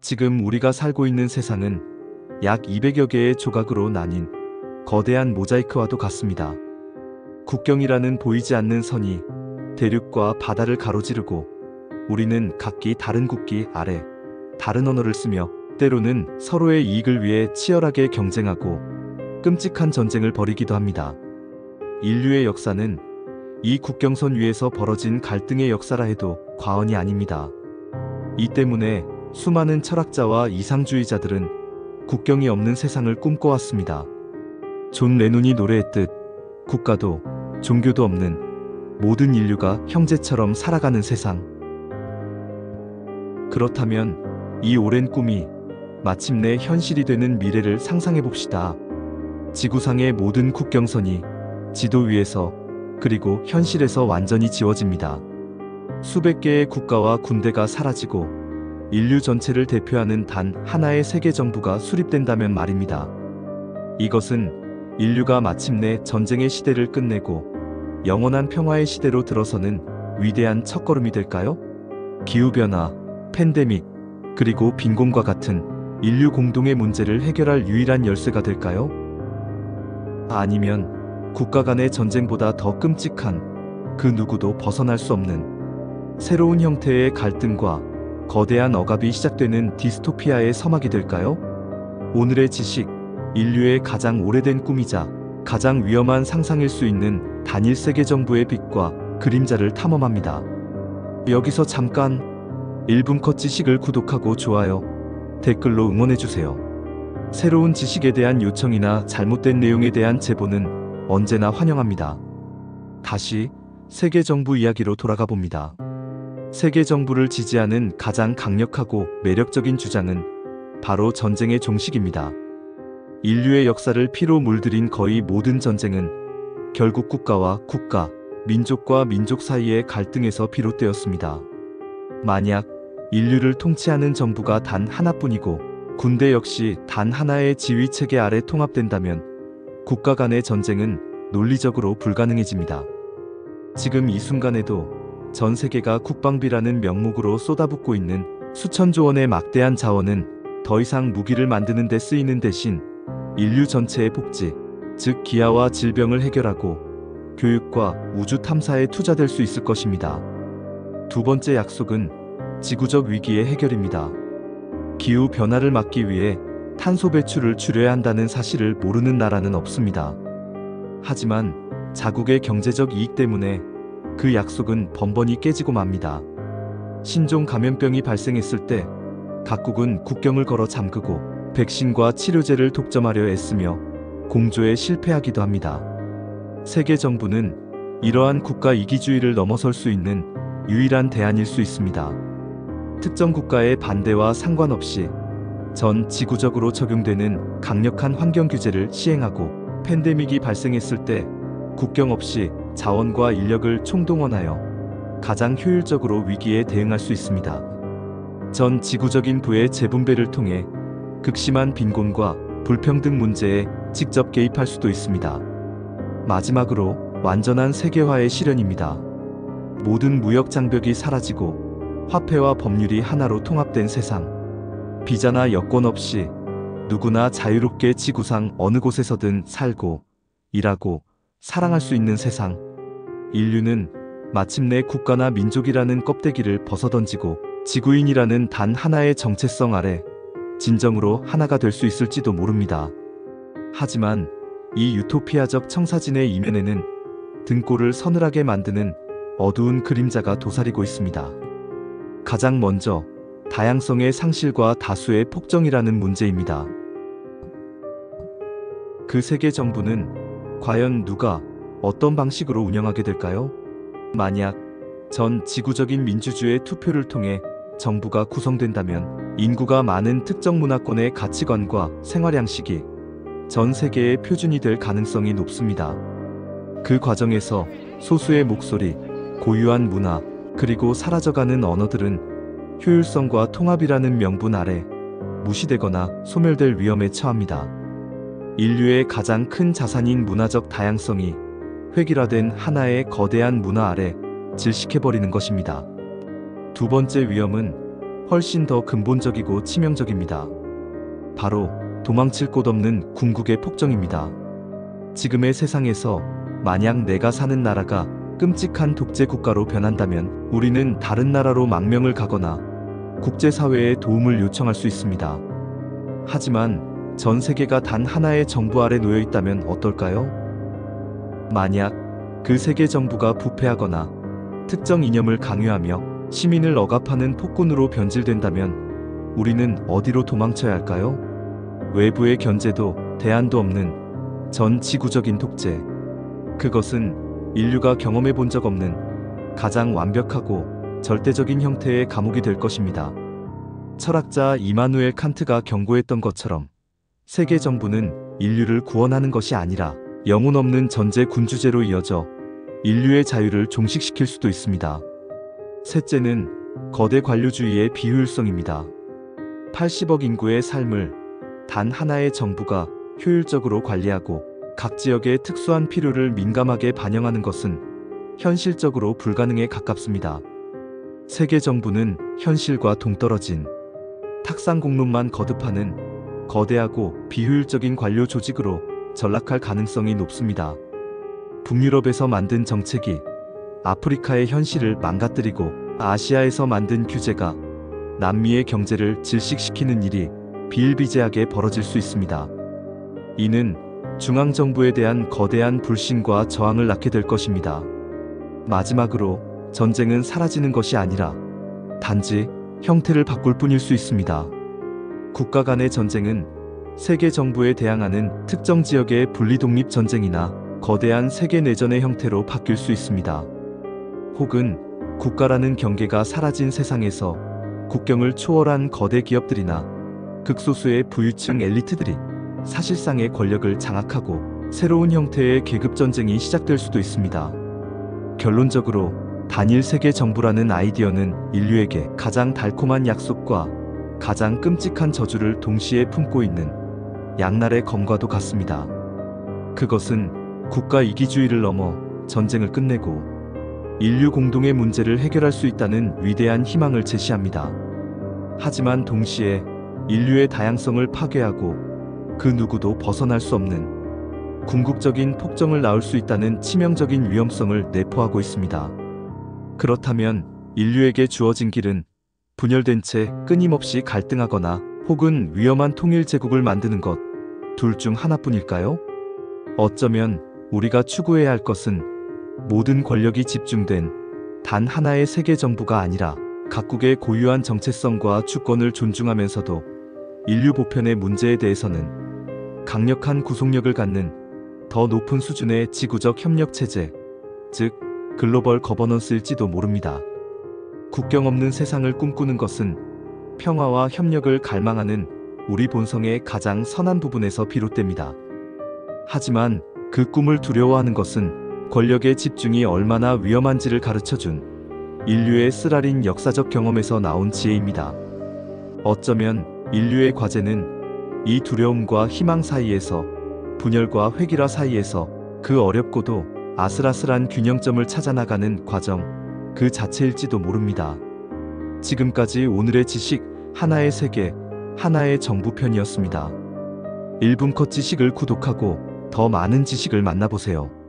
지금 우리가 살고 있는 세상은 약 200여 개의 조각으로 나뉜 거대한 모자이크와도 같습니다. 국경이라는 보이지 않는 선이 대륙과 바다를 가로지르고 우리는 각기 다른 국기 아래 다른 언어를 쓰며 때로는 서로의 이익을 위해 치열하게 경쟁하고 끔찍한 전쟁을 벌이기도 합니다. 인류의 역사는 이 국경선 위에서 벌어진 갈등의 역사라 해도 과언이 아닙니다. 이 때문에 수많은 철학자와 이상주의자들은 국경이 없는 세상을 꿈꿔왔습니다. 존 레논이 노래했듯 국가도 종교도 없는 모든 인류가 형제처럼 살아가는 세상. 그렇다면 이 오랜 꿈이 마침내 현실이 되는 미래를 상상해봅시다. 지구상의 모든 국경선이 지도 위에서 그리고 현실에서 완전히 지워집니다. 수백 개의 국가와 군대가 사라지고 인류 전체를 대표하는 단 하나의 세계 정부가 수립된다면 말입니다. 이것은 인류가 마침내 전쟁의 시대를 끝내고 영원한 평화의 시대로 들어서는 위대한 첫걸음이 될까요? 기후변화, 팬데믹, 그리고 빈곤과 같은 인류 공동의 문제를 해결할 유일한 열쇠가 될까요? 아니면 국가 간의 전쟁보다 더 끔찍한 그 누구도 벗어날 수 없는 새로운 형태의 갈등과 거대한 억압이 시작되는 디스토피아의 서막이 될까요? 오늘의 지식, 인류의 가장 오래된 꿈이자 가장 위험한 상상일 수 있는 단일 세계 정부의 빛과 그림자를 탐험합니다. 여기서 잠깐 1분 컷 지식을 구독하고 좋아요, 댓글로 응원해주세요. 새로운 지식에 대한 요청이나 잘못된 내용에 대한 제보는 언제나 환영합니다. 다시 세계 정부 이야기로 돌아가 봅니다. 세계 정부를 지지하는 가장 강력하고 매력적인 주장은 바로 전쟁의 종식입니다. 인류의 역사를 피로 물들인 거의 모든 전쟁은 결국 국가와 국가, 민족과 민족 사이의 갈등에서 비롯되었습니다. 만약 인류를 통치하는 정부가 단 하나뿐이고 군대 역시 단 하나의 지휘 체계 아래 통합된다면 국가 간의 전쟁은 논리적으로 불가능해집니다. 지금 이 순간에도 전 세계가 국방비라는 명목으로 쏟아붓고 있는 수천조 원의 막대한 자원은 더 이상 무기를 만드는 데 쓰이는 대신 인류 전체의 복지, 즉 기아와 질병을 해결하고 교육과 우주 탐사에 투자될 수 있을 것입니다. 두 번째 약속은 지구적 위기의 해결입니다. 기후 변화를 막기 위해 탄소 배출을 줄여야 한다는 사실을 모르는 나라는 없습니다. 하지만 자국의 경제적 이익 때문에 그 약속은 번번이 깨지고 맙니다. 신종 감염병이 발생했을 때 각국은 국경을 걸어 잠그고 백신과 치료제를 독점하려 애쓰며 공조에 실패하기도 합니다. 세계 정부는 이러한 국가 이기주의를 넘어설 수 있는 유일한 대안일 수 있습니다. 특정 국가의 반대와 상관없이 전 지구적으로 적용되는 강력한 환경 규제를 시행하고 팬데믹이 발생했을 때 국경 없이 자원과 인력을 총동원하여 가장 효율적으로 위기에 대응할 수 있습니다. 전 지구적인 부의 재분배를 통해 극심한 빈곤과 불평등 문제에 직접 개입할 수도 있습니다. 마지막으로 완전한 세계화의 실현입니다. 모든 무역 장벽이 사라지고 화폐와 법률이 하나로 통합된 세상. 비자나 여권 없이 누구나 자유롭게 지구상 어느 곳에서든 살고 일하고 사랑할 수 있는 세상. 인류는 마침내 국가나 민족이라는 껍데기를 벗어던지고 지구인이라는 단 하나의 정체성 아래 진정으로 하나가 될 수 있을지도 모릅니다. 하지만 이 유토피아적 청사진의 이면에는 등골을 서늘하게 만드는 어두운 그림자가 도사리고 있습니다. 가장 먼저 다양성의 상실과 다수의 폭정이라는 문제입니다. 그 세계 정부는 과연 누가 어떤 방식으로 운영하게 될까요? 만약 전 지구적인 민주주의 투표를 통해 정부가 구성된다면 인구가 많은 특정 문화권의 가치관과 생활 양식이 전 세계의 표준이 될 가능성이 높습니다. 그 과정에서 소수의 목소리, 고유한 문화, 그리고 사라져가는 언어들은 효율성과 통합이라는 명분 아래 무시되거나 소멸될 위험에 처합니다. 인류의 가장 큰 자산인 문화적 다양성이 획일화된 하나의 거대한 문화 아래 질식해버리는 것입니다. 두 번째 위험은 훨씬 더 근본적이고 치명적입니다. 바로 도망칠 곳 없는 궁극의 폭정입니다. 지금의 세상에서 만약 내가 사는 나라가 끔찍한 독재 국가로 변한다면 우리는 다른 나라로 망명을 가거나 국제사회에 도움을 요청할 수 있습니다. 하지만 전 세계가 단 하나의 정부 아래 놓여 있다면 어떨까요? 만약 그 세계 정부가 부패하거나 특정 이념을 강요하며 시민을 억압하는 폭군으로 변질된다면 우리는 어디로 도망쳐야 할까요? 외부의 견제도 대안도 없는 전 지구적인 독재. 그것은 인류가 경험해 본 적 없는 가장 완벽하고 절대적인 형태의 감옥이 될 것입니다. 철학자 이마누엘 칸트가 경고했던 것처럼 세계 정부는 인류를 구원하는 것이 아니라 영혼 없는 전제 군주제로 이어져 인류의 자유를 종식시킬 수도 있습니다. 셋째는 거대 관료주의의 비효율성입니다. 80억 인구의 삶을 단 하나의 정부가 효율적으로 관리하고 각 지역의 특수한 필요를 민감하게 반영하는 것은 현실적으로 불가능에 가깝습니다. 세계 정부는 현실과 동떨어진 탁상 공론만 거듭하는 거대하고 비효율적인 관료 조직으로 전락할 가능성이 높습니다. 북유럽에서 만든 정책이 아프리카의 현실을 망가뜨리고 아시아에서 만든 규제가 남미의 경제를 질식시키는 일이 비일비재하게 벌어질 수 있습니다. 이는 중앙정부에 대한 거대한 불신과 저항을 낳게 될 것입니다. 마지막으로 전쟁은 사라지는 것이 아니라 단지 형태를 바꿀 뿐일 수 있습니다. 국가 간의 전쟁은 세계 정부에 대항하는 특정 지역의 분리독립 전쟁이나 거대한 세계 내전의 형태로 바뀔 수 있습니다. 혹은 국가라는 경계가 사라진 세상에서 국경을 초월한 거대 기업들이나 극소수의 부유층 엘리트들이 사실상의 권력을 장악하고 새로운 형태의 계급전쟁이 시작될 수도 있습니다. 결론적으로 단일 세계 정부라는 아이디어는 인류에게 가장 달콤한 약속과 가장 끔찍한 저주를 동시에 품고 있는 양날의 검과도 같습니다. 그것은 국가 이기주의를 넘어 전쟁을 끝내고 인류 공동의 문제를 해결할 수 있다는 위대한 희망을 제시합니다. 하지만 동시에 인류의 다양성을 파괴하고 그 누구도 벗어날 수 없는 궁극적인 폭정을 낳을 수 있다는 치명적인 위험성을 내포하고 있습니다. 그렇다면 인류에게 주어진 길은 분열된 채 끊임없이 갈등하거나 혹은 위험한 통일 제국을 만드는 것, 둘 중 하나뿐일까요? 어쩌면 우리가 추구해야 할 것은 모든 권력이 집중된 단 하나의 세계 정부가 아니라 각국의 고유한 정체성과 주권을 존중하면서도 인류 보편의 문제에 대해서는 강력한 구속력을 갖는 더 높은 수준의 지구적 협력 체제, 즉 글로벌 거버넌스일지도 모릅니다. 국경 없는 세상을 꿈꾸는 것은 평화와 협력을 갈망하는 우리 본성의 가장 선한 부분에서 비롯됩니다. 하지만 그 꿈을 두려워하는 것은 권력의 집중이 얼마나 위험한지를 가르쳐준 인류의 쓰라린 역사적 경험에서 나온 지혜입니다. 어쩌면 인류의 과제는 이 두려움과 희망 사이에서, 분열과 회귀라 사이에서 그 어렵고도 아슬아슬한 균형점을 찾아나가는 과정 그 자체일지도 모릅니다. 지금까지 오늘의 지식 하나의 세계, 하나의 정부 편이었습니다. 1분 컷 지식을 구독하고 더 많은 지식을 만나보세요.